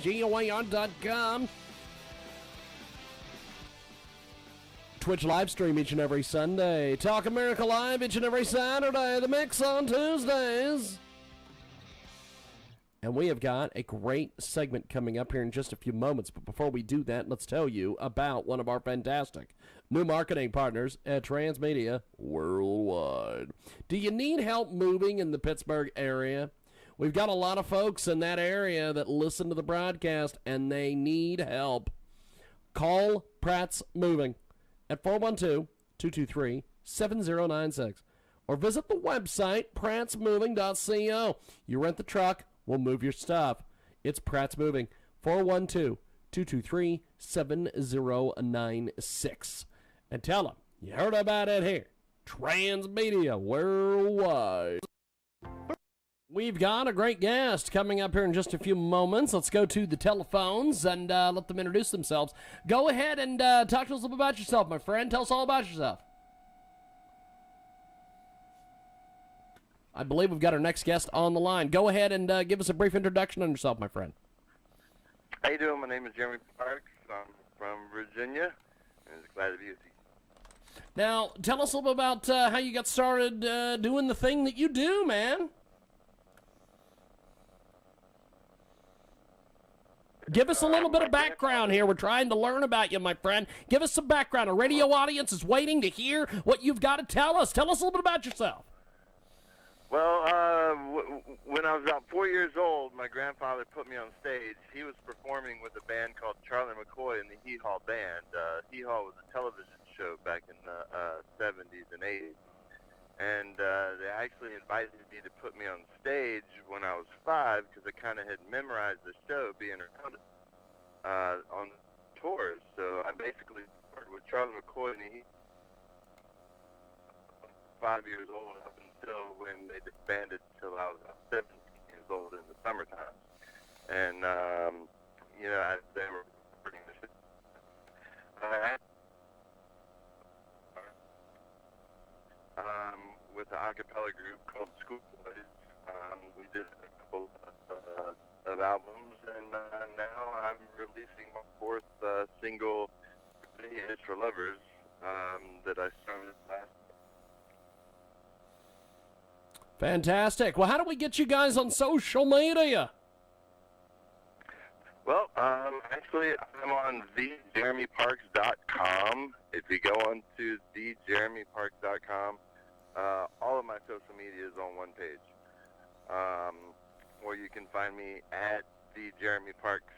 GOAR.com. Twitch live stream each and every Sunday. Talk America Live each and every Saturday. The Mix on Tuesdays. And we have got a great segment coming up here in just a few moments. But before we do that, let's tell you about one of our fantastic new marketing partners at Transmedia Worldwide. Do you need help moving in the Pittsburgh area? We've got a lot of folks in that area that listen to the broadcast, and they need help. Call Pratt's Moving at 412-223-7096. Or visit the website, prattsmoving.co. You rent the truck, we'll move your stuff. It's Pratt's Moving, 412-223-7096. And tell them you heard about it here. Transmedia Worldwide. We've got a great guest coming up here in just a few moments. Let's go to the telephones and let them introduce themselves. Go ahead and talk to us a little bit about yourself, my friend. Tell us all about yourself. I believe we've got our next guest on the line. Go ahead and give us a brief introduction on yourself, my friend. How you doing? My name is Jeremy Parks. I'm from Virginia, and it's glad to be with you. Now, tell us a little bit about how you got started doing the thing that you do, man. Give us a little bit of background here. We're trying to learn about you, my friend. Give us some background. A radio audience is waiting to hear what you've got to tell us. Tell us a little bit about yourself. Well, when I was about 4 years old, my grandfather put me on stage. He was performing with a band called Charlie McCoy and the Hee Haw Band. Hee Haw was a television show back in the 70s and 80s. And they actually invited me to put me on stage when I was 5 because I kind of had memorized the show being around on tours. So I basically started with Charlie McCoy and he 5 years old up until when they disbanded until I was about 17 years old in the summertime. And, they were pretty much with an a cappella group called Schoolboys. We did a couple of albums, and now I'm releasing my fourth single, It's for Lovers, that I started last. Fantastic. Well, how do we get you guys on social media? Well, actually, I'm on thejeremyparks.com. If you go on to thejeremyparks.com, all of my social media is on one page. Or you can find me at The Jeremy Parks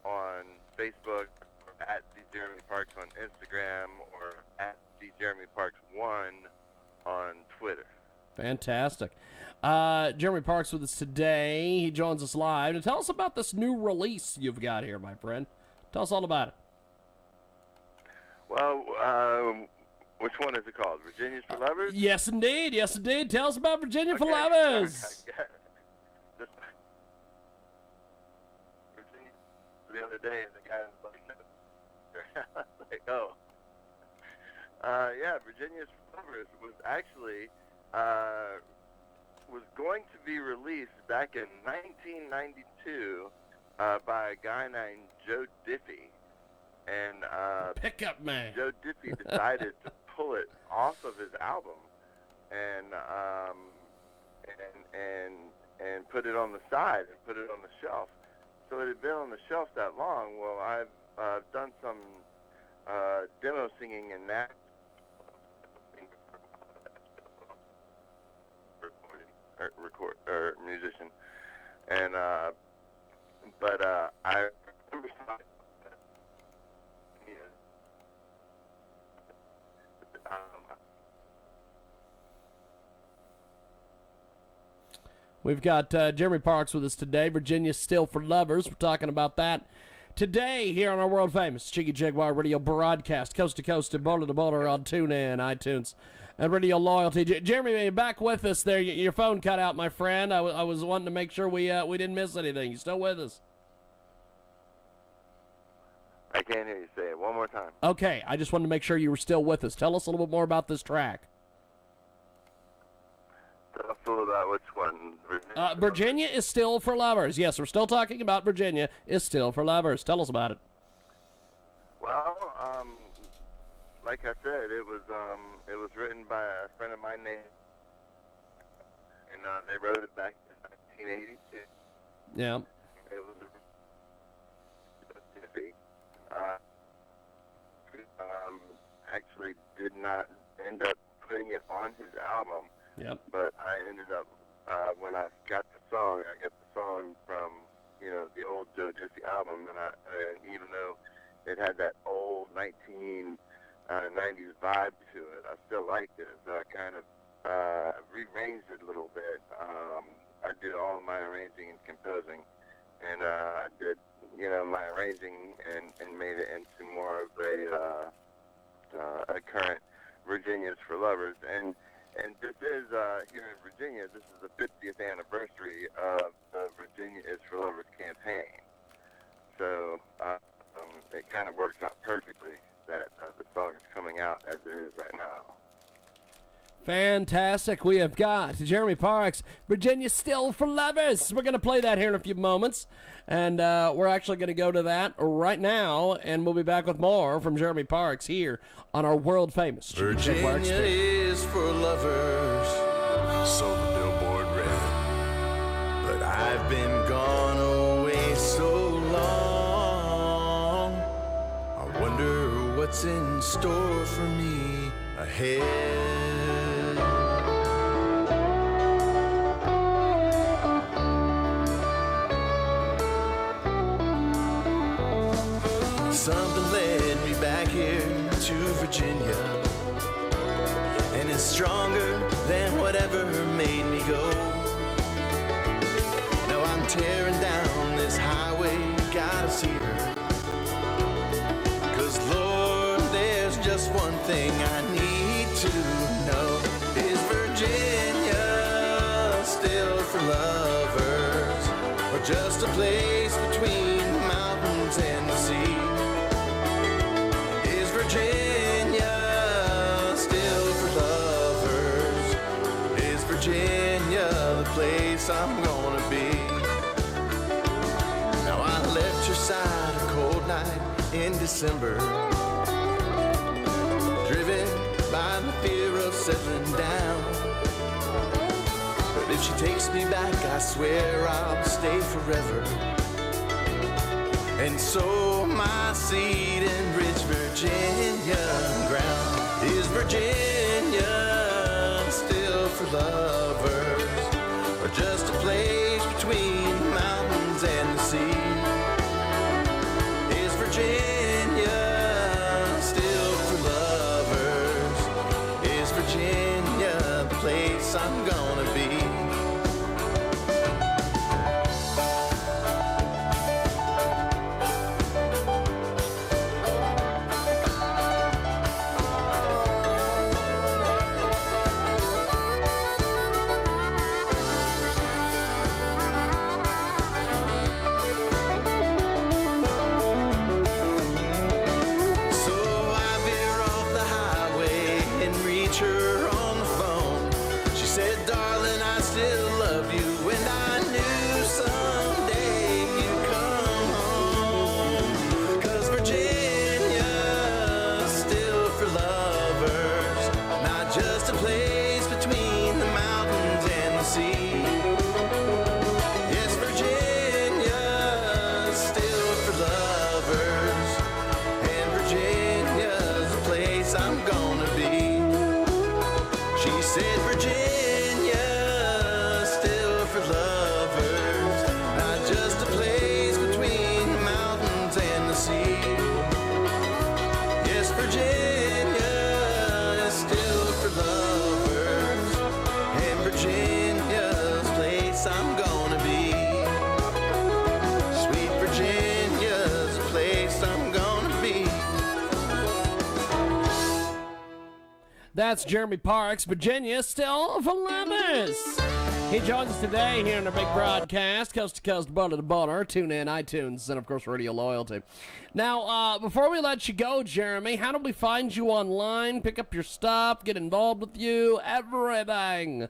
on Facebook, or at The Jeremy Parks on Instagram, or at The Jeremy Parks 1 on Twitter. Fantastic. Jeremy Parks with us today. He joins us live. Now, tell us about this new release you've got here, my friend. Tell us all about it. Well, which one is it called? Virginia's for Lovers? Yes, indeed. Yes, indeed. Tell us about Virginia for Lovers. Virginia, the other day, the guy was like, no. I was like, oh. Yeah, Virginia's for Lovers was actually was going to be released back in 1992 by a guy named Joe Diffie. And Pickup Man. Joe Diffie decided to pull it off of his album and put it on the side and put it on the shelf. So it had been on the shelf that long. Well, I've done some demo singing in that musician, and but I remember something. We've got Jeremy Parks with us today. Virginia Still for Lovers. We're talking about that today here on our world famous Jiggy Jaguar radio broadcast, coast to coast and border to border on TuneIn, iTunes, and Radio Loyalty. Jeremy, back with us there. Your phone cut out, my friend. I was wanting to make sure we didn't miss anything. You still with us? I can't hear you say it. One more time. Okay, I just wanted to make sure you were still with us. Tell us a little bit more about this track. Tell us a little about which one. Virginia Virginia is still for lovers. Yes, we're still talking about Virginia is still for lovers. Tell us about it. Well, like I said, it was written by a friend of mine named, and they wrote it back in 1982. Yeah. It was actually did not end up putting it on his album. Yep. But I ended up when I got the song, I got the song from the old Joe Jesse album, and even though it had that old 1990s vibe to it, I still liked it. So I kind of rearranged it a little bit. I did all of my arranging and composing, and I did my arranging and made it into more of a current Virginia's for Lovers. And this is, here in Virginia, this is the 50th anniversary of the Virginia is for Lovers campaign. So it kind of works out perfectly that the song is coming out as it is right now. Fantastic. We have got Jeremy Parks, Virginia Still for Lovers. We're going to play that here in a few moments, and we're actually going to go to that right now, and we'll be back with more from Jeremy Parks here on our world-famous Jaguar Virginia is for lovers, so the billboard read. But I've been gone away so long, I wonder what's in store for me ahead. Something led me back here to Virginia, and it's stronger than whatever made me go. Now I'm tearing down this highway, gotta see her. 'Cause Lord, there's just one thing I need to know. Is Virginia still for lovers, or just a place between the mountains and the sea? Virginia still for lovers? Is Virginia the place I'm gonna be? Now I left your side a cold night in December, driven by the fear of settling down. But if she takes me back, I swear I'll stay forever and sow my seed in rich Virginia ground. Is Virginia still for lovers, or just a place between the mountains and the sea? Is Virginia still for lovers? Is Virginia the place I'm gonna be? That's Jeremy Parks, Virginia Still for Lovers. He joins us today here in our big broadcast, coast to coast, border to border, tune in, iTunes, and of course Radio Loyalty. Now, before we let you go, Jeremy, how do we find you online, pick up your stuff, get involved with you, everything?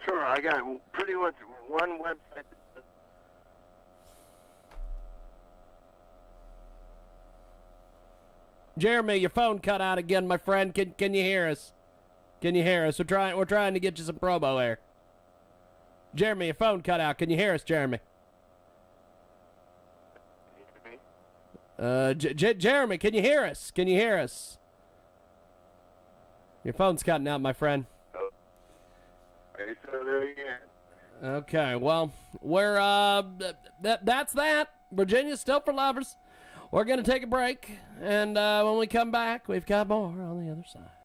Sure, I got pretty much one website. Jeremy, your phone cut out again, my friend. Can you hear us? Can you hear us? We're trying to get you some promo there. Jeremy, your phone cut out. Can you hear us, Jeremy? Jeremy, can you hear us? Can you hear us? Your phone's cutting out, my friend. Are you still there again? Okay, well, we're that's that. Virginia's still for lovers. We're gonna take a break, and when we come back, we've got more on the other side.